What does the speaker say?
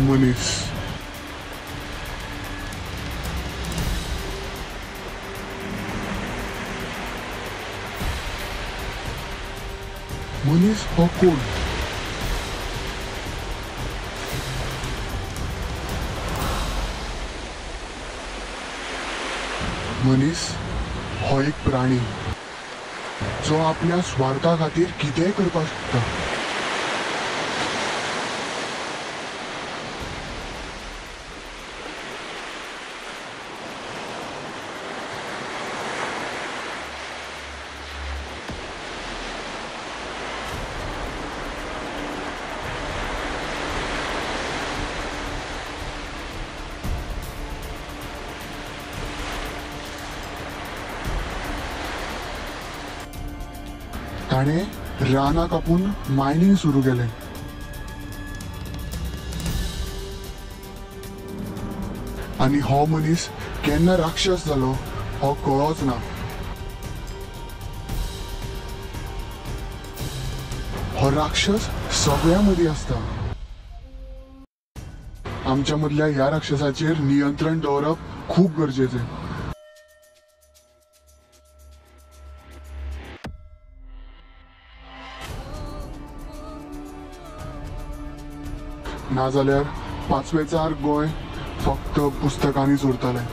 मनीस. मनीस हो कोण? मनीस हो एक प्राणी जो आपल्या स्वार्था खातीर कितेंय करपाक शकता. ताणे रानां कापून मायनिंग सुरू केलें. आनी हो मनीस केन्ना राक्षस जालो हो कळोच ना. हो राक्षस सगळ्या मदीं आसता. आमच्या मदल्या ह्या राक्षसाचेर नियंत्रण दवरप खूब गरजेचें. नाजाल्यार 5वेचार गोंय फक्त पुस्तकांनीच उरतलें.